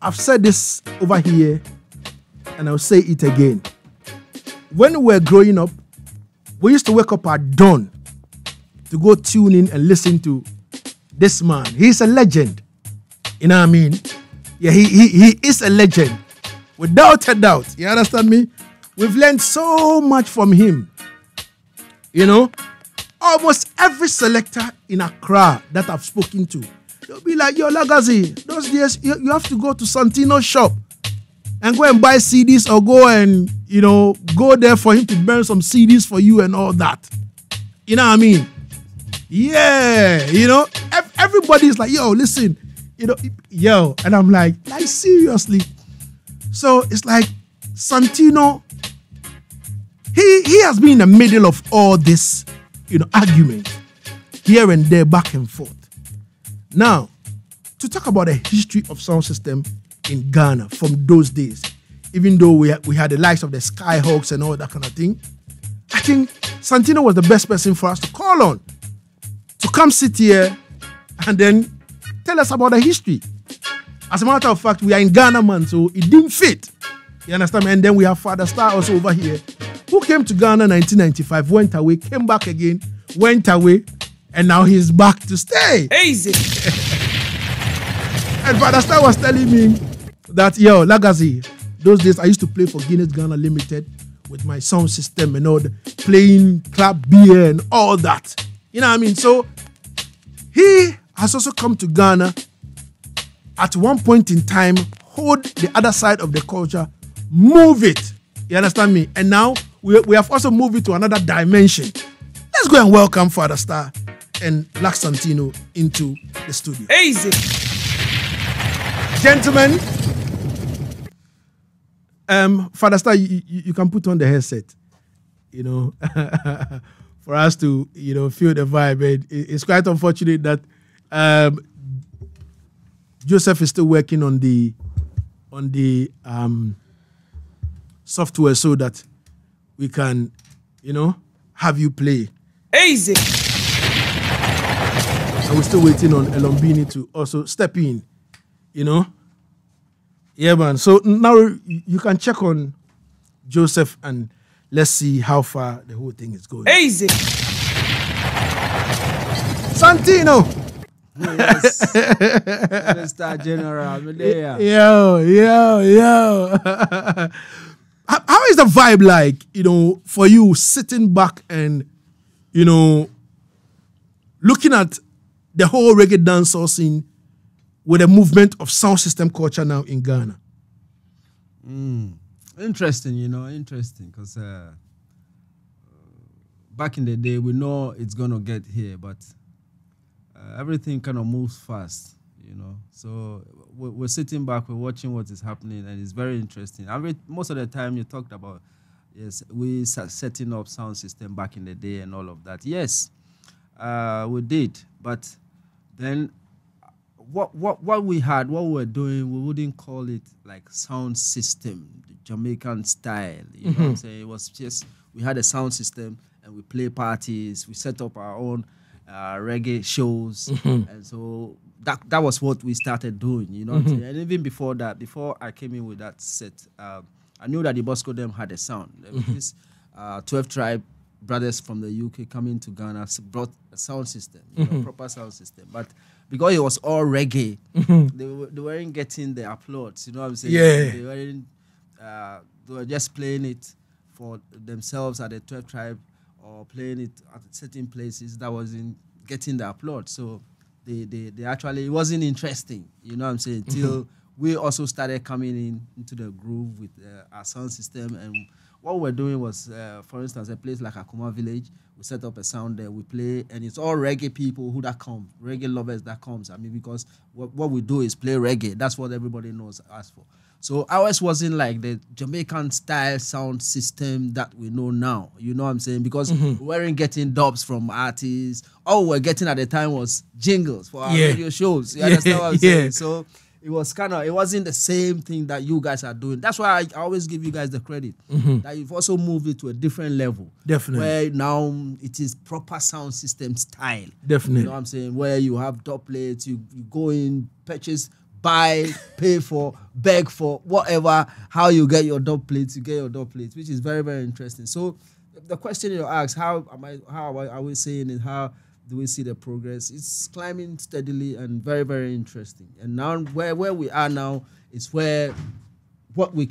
I've said this over here, and I'll say it again. When we were growing up, we used to wake up at dawn to go tune in and listen to this man. He's a legend. You know what I mean? Yeah, he is a legend. Without a doubt. You understand me? We've learned so much from him. You know? Almost every selector in Accra that I've spoken to, they'll be like, yo, Lagazi, those days you have to go to Santino's shop and go and buy CDs, or go and, you know, go there for him to burn some CDs for you and all that. You know what I mean? Yeah, you know, everybody's like, yo, listen, you know, yo, and I'm like seriously. So it's like Santino, he has been in the middle of all this, you know, argument here and there, back and forth. Now, to talk about the history of sound system in Ghana from those days, even though we had the likes of the Skyhawks and all that kind of thing, I think Santino was the best person for us to call on to come sit here and then tell us about the history. As a matter of fact, we are in Ghana, man, so it didn't fit. You understand? And then we have Father Star also over here, who came to Ghana in 1995, went away, came back again, went away, and now he's back to stay. Easy. And Father Star was telling me that, yo, Lagazi, those days I used to play for Guinness Ghana Limited with my sound system and all the playing club beer and all that. You know what I mean? So he has also come to Ghana at one point in time, hold the other side of the culture, move it. You understand me? And now we have also moved it to another dimension. Let's go and welcome Father Star and Black Santino into the studio. Easy. Gentlemen, Father Star, you can put on the headset, you know, for us to, you know, feel the vibe. It's quite unfortunate that Joseph is still working on the software so that we can, you know, have you play. Easy. And we're still waiting on Elorm Beenie to also step in, you know. Yeah, man. So now you can check on Joseph and let's see how far the whole thing is going. Easy. Santino. Yes. Mr. General. Yo. How is the vibe like, you know, for you sitting back and, you know, looking at the whole reggae dancehall scene with a movement of sound system culture now in Ghana? Interesting, you know, because back in the day, we know it's going to get here, but everything kind of moves fast, you know. So we're sitting back, we're watching what is happening, and it's very interesting. Most of the time you talked about, yes, we setting up sound system back in the day and all of that. Yes, we did, but then what we were doing, we wouldn't call it like sound system, the Jamaican style. You know what I'm saying? It was just, we had a sound system and we play parties, we set up our own reggae shows, and so that was what we started doing, you know what I'm saying? And even before that, before I came in with that set, I knew that the Bosco them had a sound. This 12 Tribe brothers from the UK coming to Ghana brought a sound system, you know, proper sound system. But because it was all reggae, they weren't getting the applause, you know what I'm saying? Yeah. They weren't, they were just playing it for themselves at the 12 Tribe or playing it at certain places that wasn't getting the applause. So they actually, it wasn't interesting, you know what I'm saying, till we also started coming into the groove with our sound system. And what we're doing was, for instance, a place like Akuma Village, we set up a sound there, we play, and it's all reggae people that come, reggae lovers that comes. I mean, because what we do is play reggae. That's what everybody knows us for. So ours wasn't like the Jamaican style sound system that we know now. You know what I'm saying? Because we weren't getting dubs from artists. All we were getting at the time was jingles for our radio shows. You understand what I'm saying? So it was it wasn't the same thing that you guys are doing. That's why I always give you guys the credit. That you've also moved it to a different level. Definitely. Where now it is proper sound system style. Definitely. You know what I'm saying? Where you have dub plates, you go in, purchase buy, pay for, beg for, whatever, how you get your dub plates, which is very, very interesting. So the question you ask, how are we saying it? How do we see the progress? It's climbing steadily and very, very interesting. And now where we are now is where what we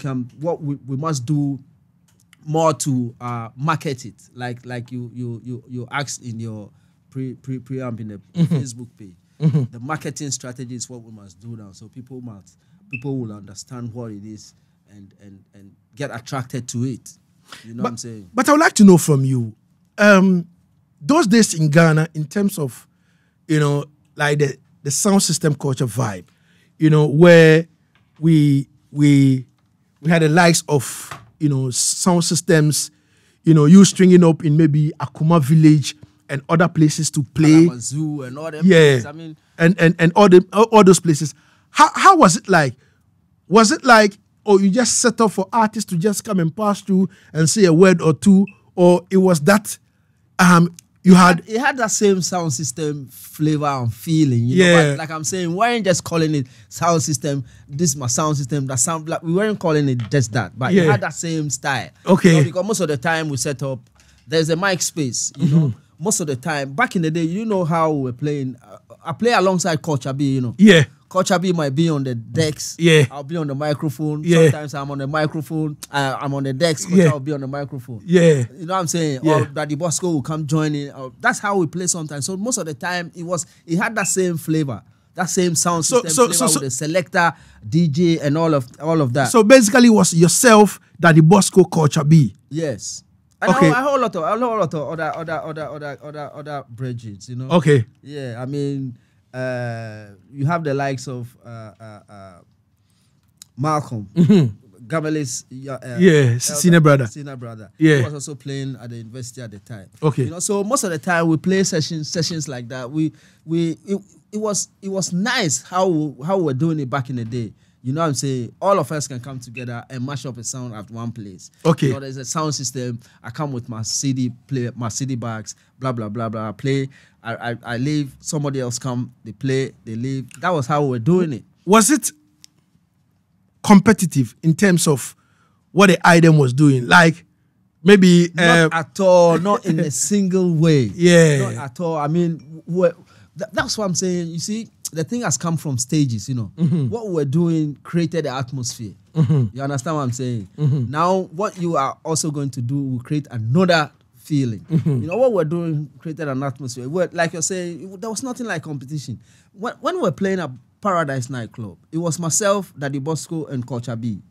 must do more to market it, like you asked in your preamp in the Facebook page. The marketing strategy is what we must do now, so people will understand what it is and get attracted to it. You know what I'm saying? But I would like to know from you, those days in Ghana, in terms of, like the sound system culture vibe, where we had the likes of, sound systems, you stringing up in maybe Akuma village and other places to play. Zoo and all them yeah. places. I mean, and all those places. How was it like? Was it like, you just set up for artists to just come and pass through and say a word or two, or it was that it had that same sound system flavor and feeling, but like I'm saying, we weren't just calling it sound system. This is my sound system. That sound like we weren't calling it just that, but it had that same style. Okay, because most of the time we set up, there's a mic space. Most of the time, back in the day, how we were playing. I play alongside Coach Abi, Yeah. Coach Abi might be on the decks. Yeah. I'll be on the microphone. Yeah. Sometimes I'm on the microphone. I'm on the decks. Coach I'll be on the microphone. Yeah. You know what I'm saying? Yeah. Or Daddy Bosco will come join in. That's how we play sometimes. So most of the time, it had that same flavor, that same sound system flavor with the selector, DJ, and all of that. So basically, it was yourself, Daddy Bosco, Coach Abi. Yes. And okay. a whole lot of other bridges, Okay. Yeah, I mean, you have the likes of Malcolm, Gamale's senior brother. Yeah. He was also playing at the university at the time. Okay. So most of the time we play sessions like that. It was nice how we were doing it back in the day. You know what I'm saying? All of us can come together and mash up a sound at one place. Okay. There's a sound system. I come with my CD bags, blah, blah, blah, blah. I play. I leave. Somebody else come. They play. They leave. That was how we were doing it. Was it competitive in terms of what the item was doing? Like, maybe... Not at all. Not in a single way. Yeah. Not at all. I mean, that's what I'm saying. You see, the thing has come from stages, What we're doing created the atmosphere. You understand what I'm saying? Now, what you are also going to do will create another feeling. What we're doing created an atmosphere. Like you're saying, there was nothing like competition. When we're playing at Paradise nightclub, it was myself, Daddy Bosco, and Coach Abi.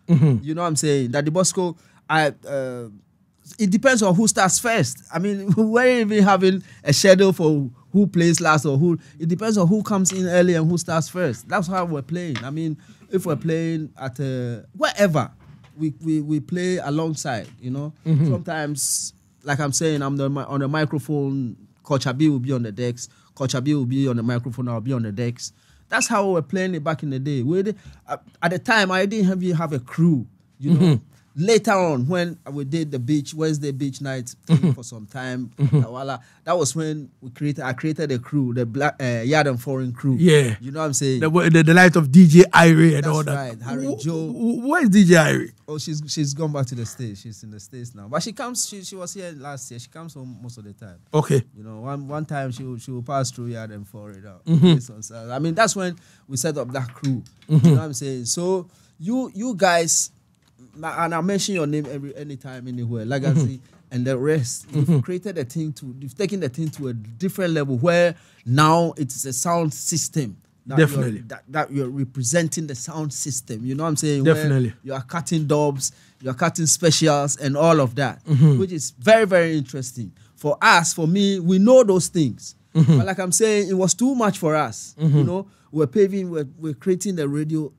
You know what I'm saying? Daddy Bosco, it depends on who starts first. I mean, we weren't even having a schedule for who plays last or who. It depends on who comes in early and who starts first. That's how we're playing. I mean, if we're playing at wherever, we play alongside, Sometimes, like I'm saying, I'm on the microphone, Coach Abi will be on the decks, Coach Abi will be on the microphone, I'll be on the decks. That's how we were playing it back in the day. At the time, I didn't even have a crew, Later on, when we did the Wednesday beach night for some time, that was when I created a crew, the Black Yaad and Foreign crew. Yeah. You know what I'm saying? The light of DJ Irie and all that. That's right, Harry Joe. Where is DJ Irie? Oh, she's gone back to the States. She's in the States now. But she comes, she was here last year. She comes home most of the time. Okay. One time she will pass through Yaad and Foreign out. I mean, that's when we set up that crew. You know what I'm saying? So you guys... And I mention your name anytime, anywhere. Legacy and the rest. You've created you've taken the thing to a different level where now it's a sound system. Definitely. That you're representing the sound system. You know what I'm saying? Definitely. Where you are cutting dubs, you are cutting specials and all of that, which is very, very interesting. For us, for me, we know those things. But like I'm saying, it was too much for us. We're creating the radio,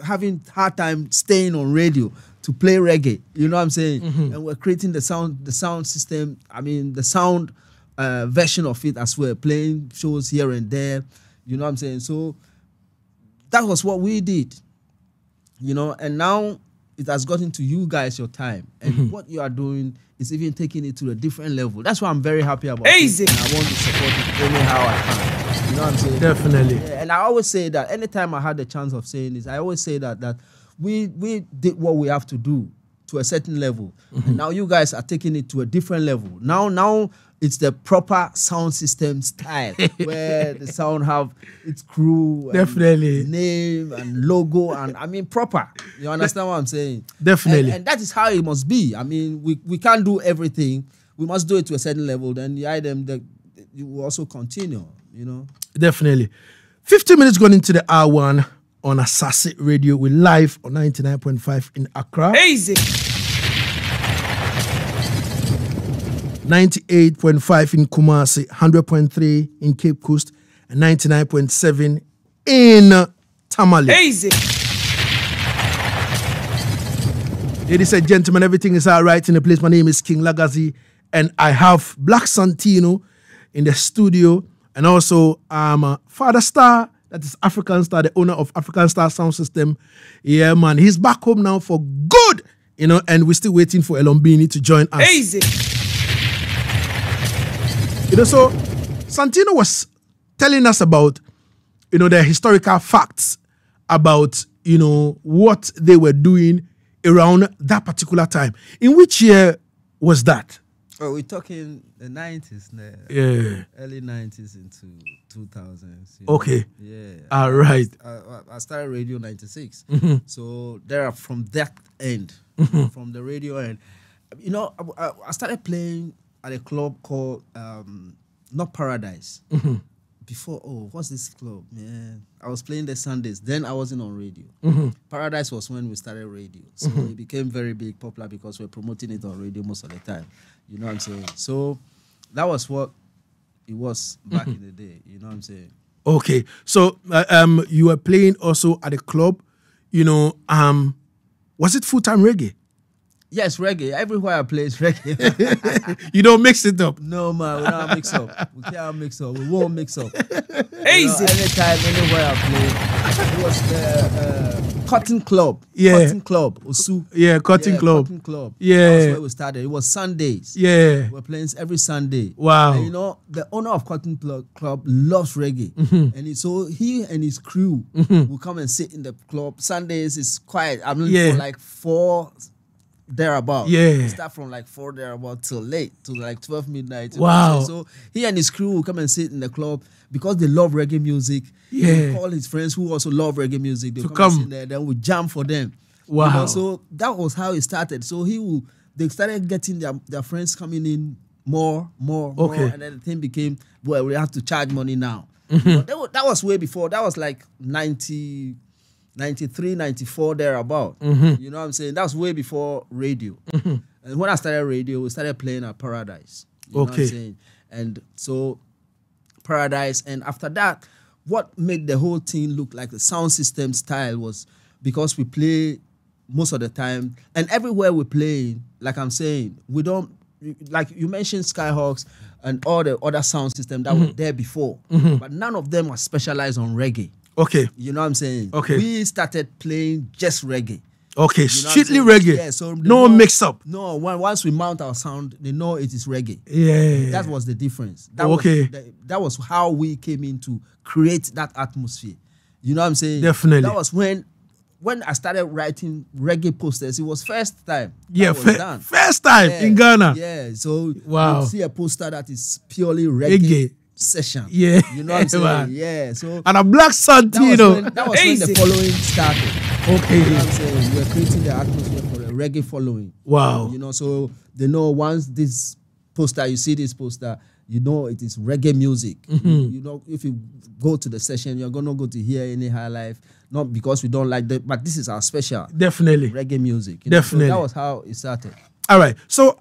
having hard time staying on radio to play reggae, you know what I'm saying? And we're creating the sound system, I mean the sound version of it as we're playing shows here and there, you know what I'm saying? So that was what we did, and now it has gotten to you guys your time, and what you are doing is even taking it to a different level. That's why I'm very happy about it, and I want to support it anyhow I can. You know what I'm saying? Definitely. Yeah, and I always say that anytime I had the chance of saying this, I always say that we did what we have to do to a certain level. And now you guys are taking it to a different level. Now it's the proper sound system style where the sound have its crew, Definitely, name and logo, and I mean proper. You understand what I'm saying? Definitely. And that is how it must be. I mean, we can't do everything. We must do it to a certain level. Then the item that you will also continue. You know. Definitely. 50 minutes going into the hour one on Asaase Radio. We're live on 99.5 in Accra. Easy. 98.5 in Kumasi, 100.3 in Cape Coast, and 99.7 in Tamale. Easy. Ladies and gentlemen, everything is all right in the place. My name is King Lagazi, and I have Black Santino in the studio, and also Father Star, that is African Star, the owner of African Star Sound System. Yeah, man, he's back home now for good, you know, and we're still waiting for Elorm Beenie to join us. Easy. You know, so Santino was telling us about, you know, the historical facts about, you know, what they were doing around that particular time. In which year was that? Oh, we're talking the 90s now. Yeah. Early 90s into 2000s. Okay. Yeah. All right. I started radio 96. Mm-hmm. So there are from that end, from the radio end. You know, I started playing at a club called not Paradise. Before, what's this club, man? I was playing the Sundays. Then I wasn't on radio. Paradise was when we started radio. So it became very big, popular because we're promoting it on radio most of the time. You know what I'm saying? So that was what it was back in the day. You know what I'm saying? Okay. So you were playing also at a club, you know, was it full-time reggae? Yes, reggae. Everywhere I play is reggae. You don't mix it up? No, man. We don't mix up. We can't mix up. We won't mix up. Easy. Anytime, anywhere I play. It was the Cotton Club. Yeah. Cotton Club. Osu. Yeah, Cotton Club. Cotton Club. Yeah. That was where we started. It was Sundays. Yeah. We're playing every Sunday. Wow. And you know, the owner of Cotton Club loves reggae. And so he and his crew will come and sit in the club. Sundays is quiet. I mean, for like 4 thereabout. Yeah. Start from like 4 thereabout till late, till like 12 midnight. Wow. So he and his crew will come and sit in the club because they love reggae music. Yeah. He will call his friends who also love reggae music. They'll come and sit there, then we jam for them. Wow. You know, so that was how it started. So they started getting their friends coming in more, and then the thing became, well, we have to charge money now. But that was way before. That was like 93, 94, thereabout. You know what I'm saying? That was way before radio. And when I started radio, we started playing at Paradise. You know what I'm saying? And so Paradise, and after that, what made the whole thing look like the sound system style was because we play most of the time, and everywhere we play, like I'm saying, we don't, like you mentioned Skyhawks and all the other sound system that were there before, but none of them was specialized on reggae. Okay. You know what I'm saying? Okay. We started playing just reggae. Okay, You know strictly what I'm saying? reggae. Yeah, so no mix up. No, once we mount our sound, they know it is reggae. Yeah. That was the difference. That that was how we came in to create that atmosphere. You know what I'm saying? Definitely. That was when I started writing reggae posters. It was first time. Yeah, that was done. first time in Ghana. Yeah, so Wow. you see a poster that is purely reggae. Session. Yeah. You know what I'm saying? Wow. Yeah. So And a Black Santino. that was when the following started. Okay. You know what I'm saying? We're creating the atmosphere for the reggae following. Wow. You know, so they know once this poster, you see this poster, you know it is reggae music. You know, if you go to the session, you're gonna go to hear any high life. Not because we don't like that, but this is our special. Definitely. Reggae music. You know? Definitely. So that was how it started. All right. So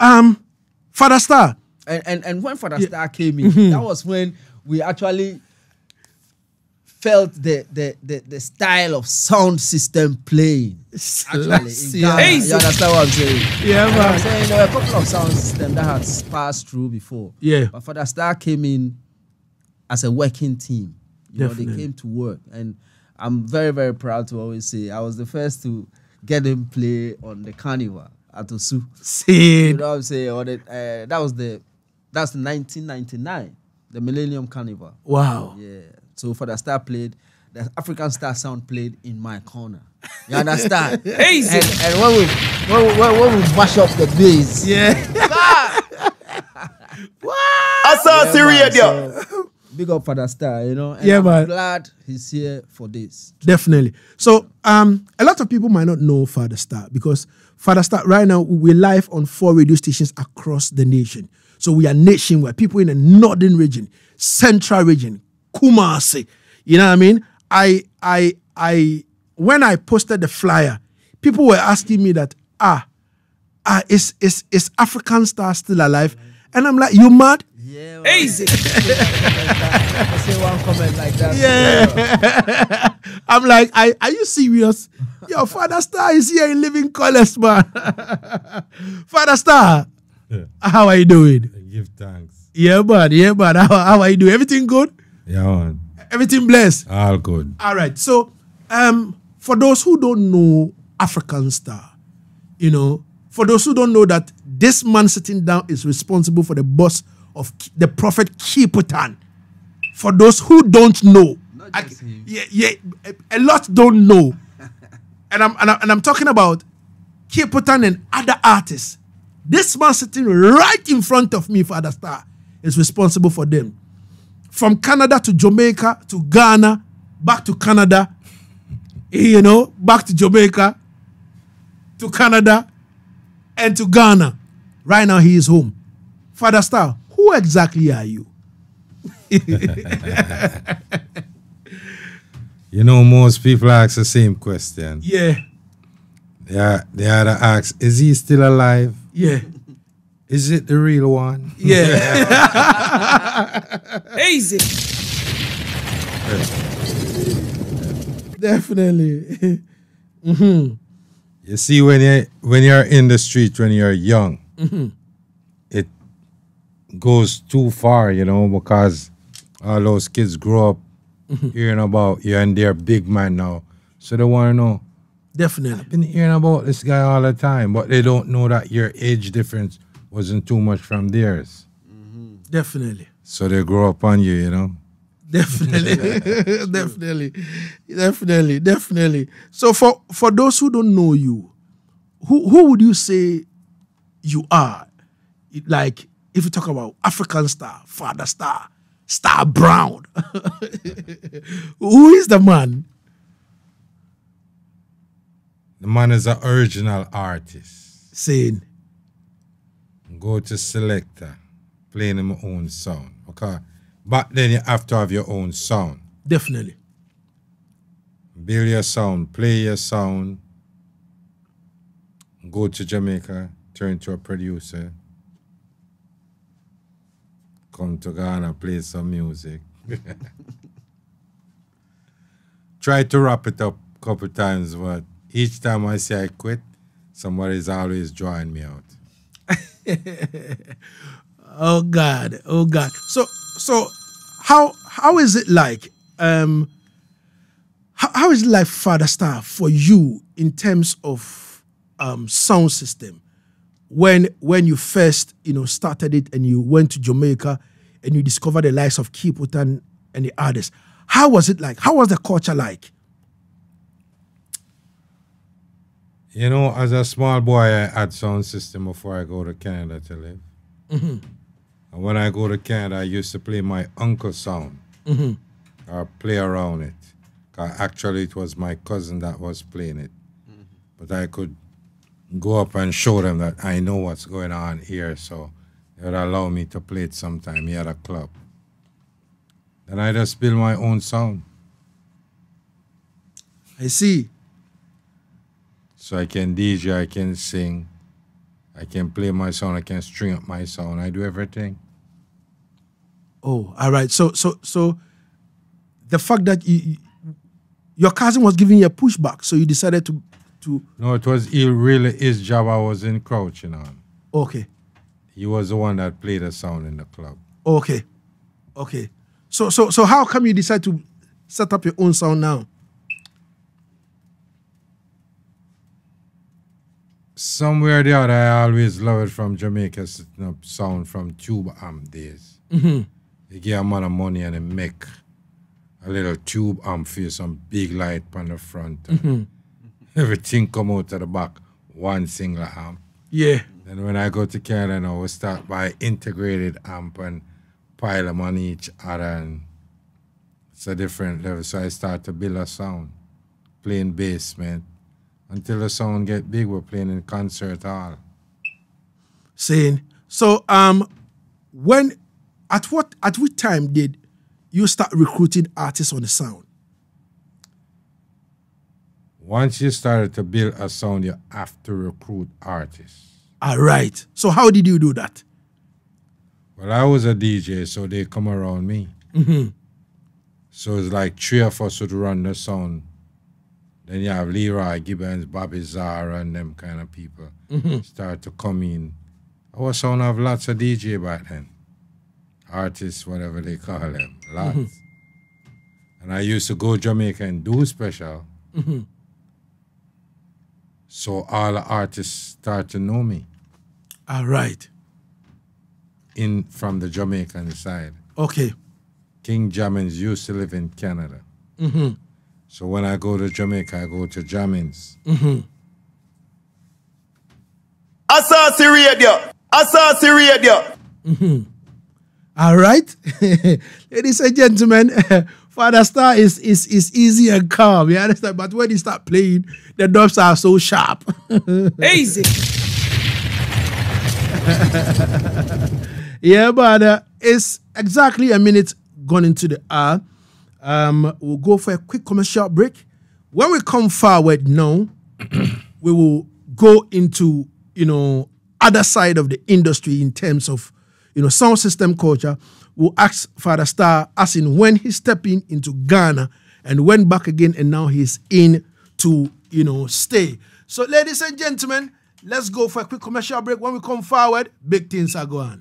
Father Star. And when Father Star came in, that was when we actually felt the style of sound system playing. Actually, in Ghana. You understand what I'm saying? Yeah, man. I'm saying there were a couple of sound systems that had passed through before. Yeah. But Father Star came in as a working team. You know, Definitely. they came to work. And I'm very, very proud to always say I was the first to get him play on the carnival at Osu. See. You know what I'm saying? Or that's 1999. the Millennium Carnival. Wow. Yeah. So Father Star played, the African Star Sound played in my corner. You understand? Easy. And when we mash up the bass. Yeah. Asaase Radio. So, big up Father Star, you know. And Yeah, I'm man. glad he's here for this. Definitely. So, a lot of people might not know Father Star because Father Star, right now, we're live on 4 radio stations across the nation. So we are nationwide. People in the northern region, central region, Kumasi. You know what I mean? When I posted the flyer, people were asking me that, is African Star still alive? And I'm like, you mad? Yeah. Easy. I say one comment like that. Yeah. I'm like, are you serious? Yo, Father Star is here in living colors, man. Father Star, how are you doing? Give thanks. Yeah, man. How are you doing? Everything good? Yeah, man. Everything blessed? All good. All right. So, for those who don't know African Star, you know, for those who don't know that this man sitting down is responsible for the boss of the prophet Kiputan. For those who don't know, Not just him. a lot don't know, and I'm talking about Kiputan and other artists. This man sitting right in front of me, Father Star, is responsible for them. From Canada to Jamaica to Ghana, back to Canada, you know, back to Jamaica, to Canada, and to Ghana. Right now, he is home. Father Star, who exactly are you? You know, most people ask the same question. Yeah, They either ask, is he still alive? yeah, Is it the real one? yeah. Easy. Definitely. You see, when you're in the street, when you're young, it goes too far, you know, because all those kids grow up hearing about you and they're big man now. So they want to know, Definitely. been hearing about this guy all the time, but they don't know that your age difference wasn't too much from theirs. Definitely. So they grow up on you, you know. Definitely. Definitely. So for those who don't know you, who would you say you are? Like, if you talk about African Star, Father Star, Star Brown, who is the man? The man is an original artist. Saying, Go to selector, playing my own sound. Okay. Back then you have to have your own sound. definitely. Build your sound, play your sound. Go to Jamaica, turn to a producer. Come to Ghana, play some music. Try to wrap it up a couple times, but each time I say I quit, somebody's always drawing me out. Oh God. So how is it like? How is it like, Father Star, for you in terms of sound system? When you first started it and you went to Jamaica and you discovered the likes of Kiputan and the others, how was it like? How was the culture like? You know, as a small boy, I had sound system before I go to Canada to live. And when I go to Canada, I used to play my uncle's sound or play around it. 'Cause actually, it was my cousin that was playing it. But I could go up and show them that I know what's going on here, so they would allow me to play it sometime. He had a club. Then I just build my own sound. I see. So I can DJ, I can sing, I can play my sound, I can string up my sound, I do everything. Oh, all right. So the fact that your cousin was giving you a pushback, so you decided to No, it was really his job I was encroaching on. okay. He was the one that played the sound in the club. Okay. So how come you decide to set up your own sound now? Somewhere or the other, I always loved it from Jamaica, setting up sound from tube amp days. You They give a man of money and they make a little tube amp for you, some big light on the front. Everything come out of the back, one single amp. Yeah. And when I go to Canada now, we start by integrated amp and pile them on each other, and it's a different level. So I start to build a sound, playing basement. Until the sound get big, we're playing in concert hall. Saying, so at which time did you start recruiting artists on the sound? Once you started to build a sound, you have to recruit artists. All right. So how did you do that? Well, I was a DJ, so they come around me. So it's like 3 of us would run the sound. Then you have Leroy Gibbons, Bobby Zara, and them kind of people start to come in. Our sound have lots of DJ back then. Artists, whatever they call them. Lots. And I used to go Jamaica and do special. So all the artists start to know me. All right. From the Jamaican side. Okay. King Jammins used to live in Canada. So when I go to Jamaica, I go to Jammins. Asaase Radio. Asaase Radio. All right. Ladies and gentlemen, Father Star is easy and calm. You understand? But when he start playing, the dubs are so sharp. Easy. Yeah, but it's exactly a minute gone into the hour. We'll go for a quick commercial break. When we come forward now, we will go into, other side of the industry in terms of, sound system culture. We'll ask Father Star as in when he's stepping into Ghana and went back again, and now he's in to, stay. So, ladies and gentlemen, let's go for a quick commercial break. When we come forward, big things are going on.